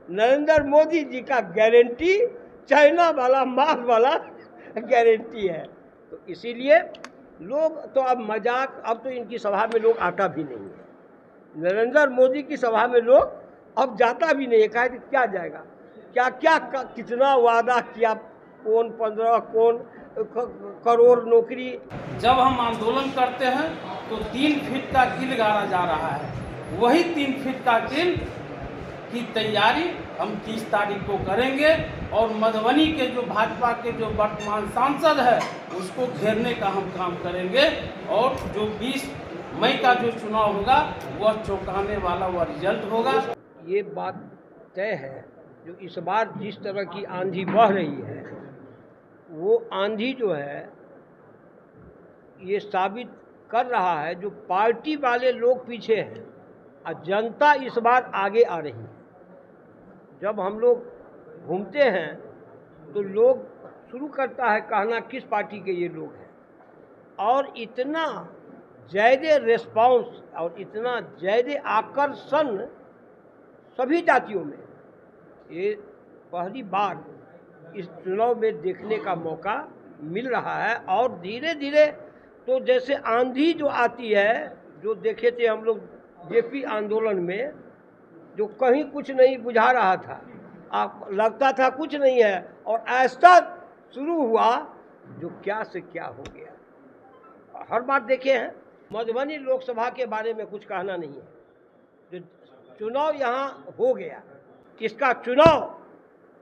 नरेंद्र मोदी जी का guarantee China वाला माल वाला गारंटी है। तो इसीलिए लोग तो अब मजाक, अब तो इनकी सभा में लोग आता भी नहीं है। नरेंद्र मोदी की सभा में लोग अब जाता भी नहीं है। कहा कि क्या जाएगा, क्या क्या कितना वादा किया, कौन 15 कौन करोड़ नौकरी। जब हम आंदोलन करते हैं तो 3 फीट का कील गाड़ा जा रहा है, वही 3 फीट का कील की तैयारी हम 30 तारीख को करेंगे और मधुबनी के जो भाजपा के जो वर्तमान सांसद है उसको घेरने का हम काम करेंगे। और जो 20 मई का जो चुनाव होगा वह चौंकाने वाला वह रिजल्ट होगा। ये बात तय है, जो इस बार जिस तरह की आंधी बह रही है, वो आंधी जो है ये साबित कर रहा है जो पार्टी वाले लोग पीछे हैं और जनता इस बार आगे आ रही है। जब हम लोग घूमते हैं तो लोग शुरू करता है कहना किस पार्टी के ये लोग हैं, और इतना ज़्यादा रिस्पांस और इतना ज़्यादा आकर्षण सभी जातियों में ये पहली बार इस चुनाव में देखने का मौका मिल रहा है। और धीरे धीरे तो जैसे आंधी जो आती है, जो देखे थे हम लोग जेपी आंदोलन में, जो कहीं कुछ नहीं बुझा रहा था, आप लगता था कुछ नहीं है, और ऐसा शुरू हुआ जो क्या से क्या हो गया। हर बार देखे हैं, मधुबनी लोकसभा के बारे में कुछ कहना नहीं है। जो चुनाव यहाँ हो गया, इसका चुनाव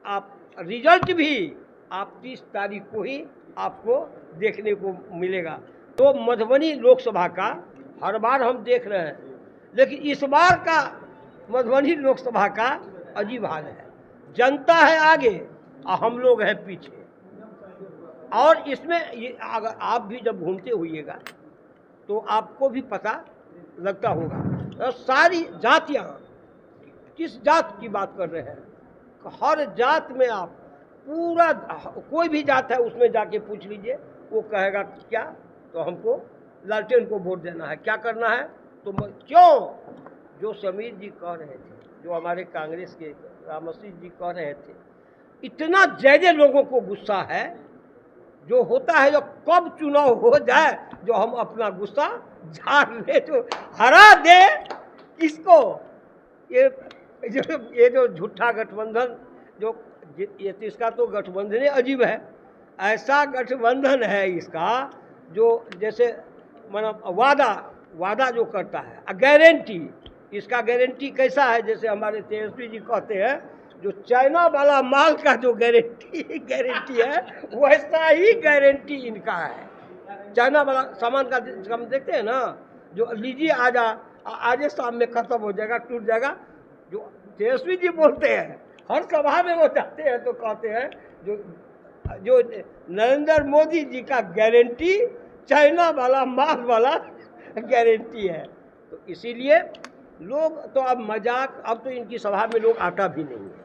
आप रिजल्ट भी आप 30 तारीख को ही आपको देखने को मिलेगा। तो मधुबनी लोकसभा का हर बार हम देख रहे हैं, लेकिन इस बार का मधुबनी लोकसभा का अजीब हाल है। जनता है आगे और हम लोग हैं पीछे। और इसमें ये अगर आप भी जब घूमते होइएगा तो आपको भी पता लगता होगा, तो सारी जातियाँ, किस जात की बात कर रहे हैं, हर जात में आप पूरा, कोई भी जात है उसमें जाके पूछ लीजिए, वो कहेगा क्या, तो हमको लालटेन को वोट देना है, क्या करना है। तो क्यों जो समीर जी कह रहे थे, जो हमारे कांग्रेस के रामसी जी कह रहे थे, इतना ज़्यादा लोगों को गुस्सा है। जो होता है, जो कब चुनाव हो जाए जो हम अपना गुस्सा झाड़ ले, जो हरा दे किसको। ये जो झूठा गठबंधन, जो ये तो इसका तो गठबंधन ही अजीब है। ऐसा गठबंधन है इसका जो जैसे मतलब वादा जो करता है, गारंटी, इसका गारंटी कैसा है, जैसे हमारे तेजस्वी जी कहते हैं, जो चाइना वाला माल का जो गारंटी है वैसा ही गारंटी इनका है। चाइना वाला सामान का हम देखते हैं ना, जो लीजिए आजे शाम में खत्म हो जाएगा, टूट जाएगा। जो तेजस्वी जी बोलते हैं, हर सभा में वो जाते हैं तो कहते हैं जो नरेंद्र मोदी जी का गारंटी चाइना वाला माल वाला गारंटी है। तो इसीलिए लोग तो अब मजाक, अब तो इनकी सभा में लोग आता भी नहीं है।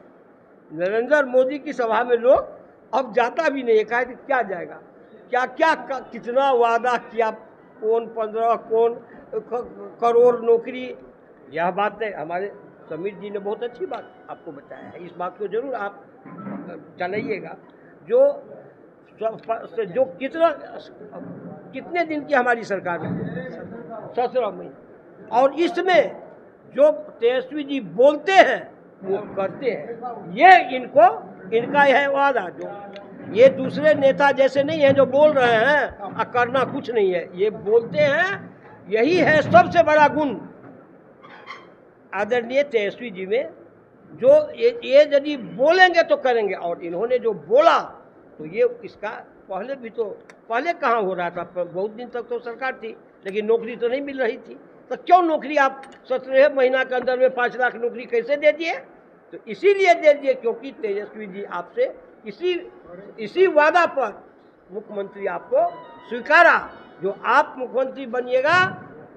नरेंद्र मोदी की सभा में लोग अब जाता भी नहीं है। कहा कि क्या जाएगा, क्या क्या कितना वादा किया, कौन 15 कौन करोड़ नौकरी। यह बात है, हमारे समीर जी ने बहुत अच्छी बात आपको बताया है, इस बात को जरूर आप चलाइएगा। जो कितने दिन की हमारी सरकार है, 17 महीने, और इसमें जो तेजस्वी जी बोलते हैं वो करते हैं। ये इनका यह वादा, जो ये दूसरे नेता जैसे नहीं है जो बोल रहे हैं और करना कुछ नहीं है, ये बोलते हैं। यही है सबसे बड़ा गुण आदरणीय तेजस्वी जी में, जो ये यदि बोलेंगे तो करेंगे। और इन्होंने जो बोला तो ये इसका पहले कहाँ हो रहा था, बहुत दिन तक तो सरकार थी लेकिन नौकरी तो नहीं मिल रही थी। तो क्यों नौकरी आप 17 महीना के अंदर में 5 लाख नौकरी कैसे दे दिए। तो इसीलिए दे दिए क्योंकि तेजस्वी जी आपसे इसी वादा पर मुख्यमंत्री आपको स्वीकारा। जो आप मुख्यमंत्री बनिएगा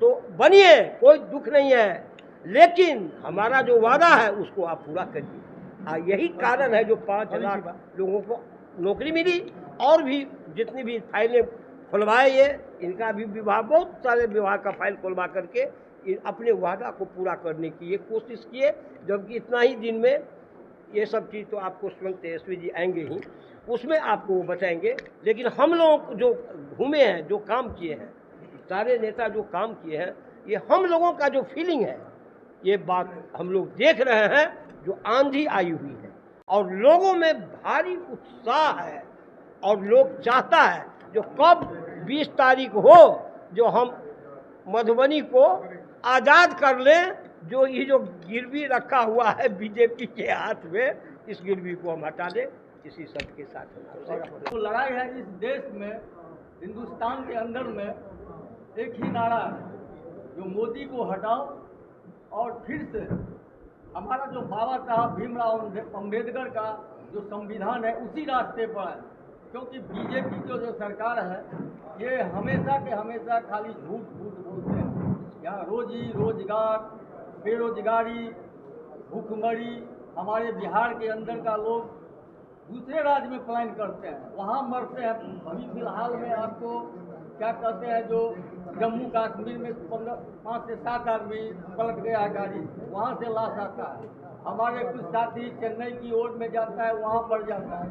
तो बनिए, कोई दुख नहीं है, लेकिन हमारा जो वादा है उसको आप पूरा करिए। यही कारण है जो 5 लाख लोगों को नौकरी मिली। और भी जितनी भी फाइलें खुलवाए, ये इनका भी विभाग, बहुत सारे विभाग का फाइल खुलवा करके अपने वादा को पूरा करने की ये कोशिश किए। जबकि इतना ही दिन में ये सब चीज़ तो आपको स्वयं तेजस्वी जी आएंगे ही, उसमें आपको वो बताएंगे। लेकिन हम लोग जो घूमे हैं, जो काम किए हैं, सारे नेता जो काम किए हैं, ये हम लोगों का जो फीलिंग है, ये बात हम लोग देख रहे हैं। जो आंधी आई हुई है और लोगों में भारी उत्साह है और लोग चाहता है जो कब 20 तारीख हो, जो हम मधुबनी को आज़ाद कर लें। जो ये जो गिरवी रखा हुआ है बीजेपी के हाथ में, इस गिरवी को हम हटा दें। इसी सब के साथ तो लड़ाई है इस देश में, हिंदुस्तान के अंदर में एक ही नारा है, जो मोदी को हटाओ और फिर से हमारा जो बाबा साहब भीमराव अम्बेडकर का जो संविधान है उसी रास्ते पर है। क्योंकि बीजेपी की जो सरकार है ये हमेशा के हमेशा खाली झूठ बोलते हैं। यहाँ रोजी रोजगार, बेरोजगारी, भूखमरी, हमारे बिहार के अंदर का लोग दूसरे राज्य में पलायन करते हैं, वहाँ मरते हैं। अभी फिलहाल में आपको क्या कहते हैं, जो जम्मू कश्मीर में 5 से 7 आदमी पलट गया गाड़ी, वहाँ से लाश आता है। हमारे कुछ साथी चेन्नई की ओर में जाता है, वहाँ पर जाता है।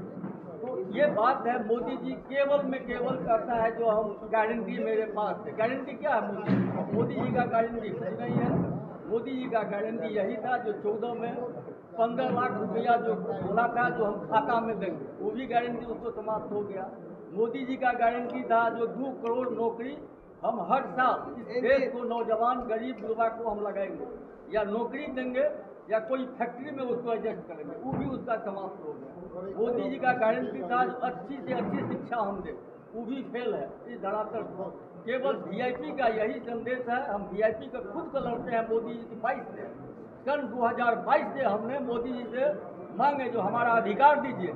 तो ये बात है, मोदी जी केवल में केवल करता है जो हम गारंटी मेरे पास है। गारंटी क्या है मोदी जी का? गारंटी कुछ नहीं है। मोदी जी का गारंटी यही था जो 14 में 15 लाख रुपया जो बोला था जो हम खाता में देंगे, वो भी गारंटी उसको समाप्त हो गया। मोदी जी का गारंटी था जो 2 करोड़ नौकरी हम हर साल इस देश को नौजवान गरीब युवा को हम लगाएंगे, या नौकरी देंगे या कोई फैक्ट्री में उसको एडजस्ट करेंगे, वो भी उसका समाप्त हो गया। मोदी जी का गारंटी था जो अच्छी से अच्छी शिक्षा हम दें, वो भी फेल है इस धरातल पर। केवल वीआईपी का यही संदेश है। हम वीआईपी का खुद को लड़ते हैं मोदी जी की 22 से, सन 2022 से हमने मोदी जी से मांगे जो हमारा अधिकार दीजिए,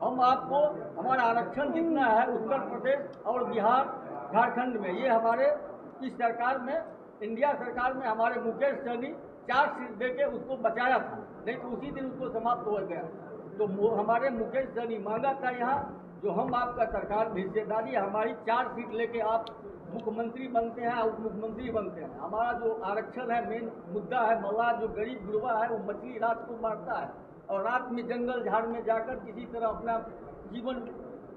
हम आपको हमारा आरक्षण जितना है उत्तर प्रदेश और बिहार झारखंड में, ये हमारे इस सरकार में, इंडिया सरकार में हमारे मुकेश सहनी 4 सीट देके उसको बचाया था, नहीं तो उसी दिन उसको समाप्त हो गया। तो हमारे मुकेश सहनी मांगा था यहाँ जो हम आपका सरकार में हिस्सेदारी, हमारी 4 सीट लेके आप मुख्यमंत्री बनते हैं, उप मुख्यमंत्री बनते हैं। हमारा जो आरक्षण है मेन मुद्दा है, मल्लाह जो गरीब गुरबा है वो मछली रात को मारता है और रात में जंगल झाड़ में जाकर किसी तरह अपना जीवन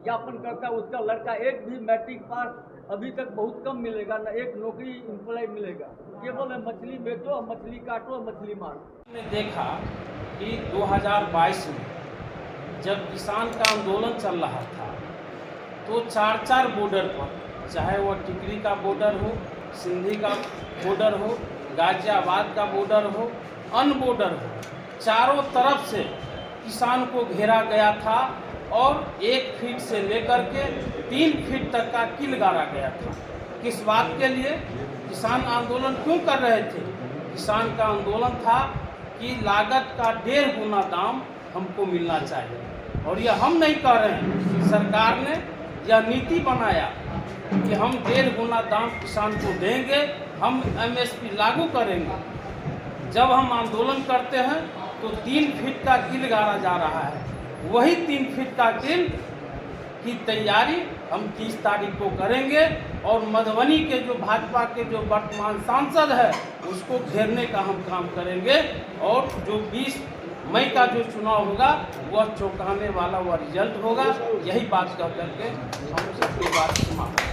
यापन करता है। उसका लड़का एक भी मैट्रिक पास अभी तक बहुत कम मिलेगा, न एक नौकरी एम्प्लॉय मिलेगा। केवल मछली बेचो, मछली काटो, मछली मारो। हमने देखा कि 2022 में जब किसान का आंदोलन चल रहा था तो 4 बॉर्डर पर, चाहे वह टिकरी का बॉर्डर हो, सिंधी का बॉर्डर हो, गाजियाबाद का बॉर्डर हो, अन्य बॉर्डर हो, चारों तरफ से किसान को घेरा गया था और 1 फीट से लेकर के 3 फीट तक का किल गाड़ा गया था। किस बात के लिए किसान आंदोलन क्यों कर रहे थे? किसान का आंदोलन था कि लागत का 1.5 गुना दाम हमको मिलना चाहिए, और यह हम नहीं कह रहे हैं, सरकार ने यह नीति बनाया कि हम 1.5 गुना दाम किसान को देंगे, हम MSP लागू करेंगे। जब हम आंदोलन करते हैं तो 3 फीट का किल गाड़ा जा रहा है, वही 3 फीट का किल की तैयारी हम 30 तारीख को करेंगे और मधुबनी के जो भाजपा के जो वर्तमान सांसद है उसको घेरने का हम काम करेंगे, और जो 20 मई का जो चुनाव होगा वह चौंकाने वाला वह रिजल्ट होगा। यही बात कह करके हम सबकी बात समाप्त।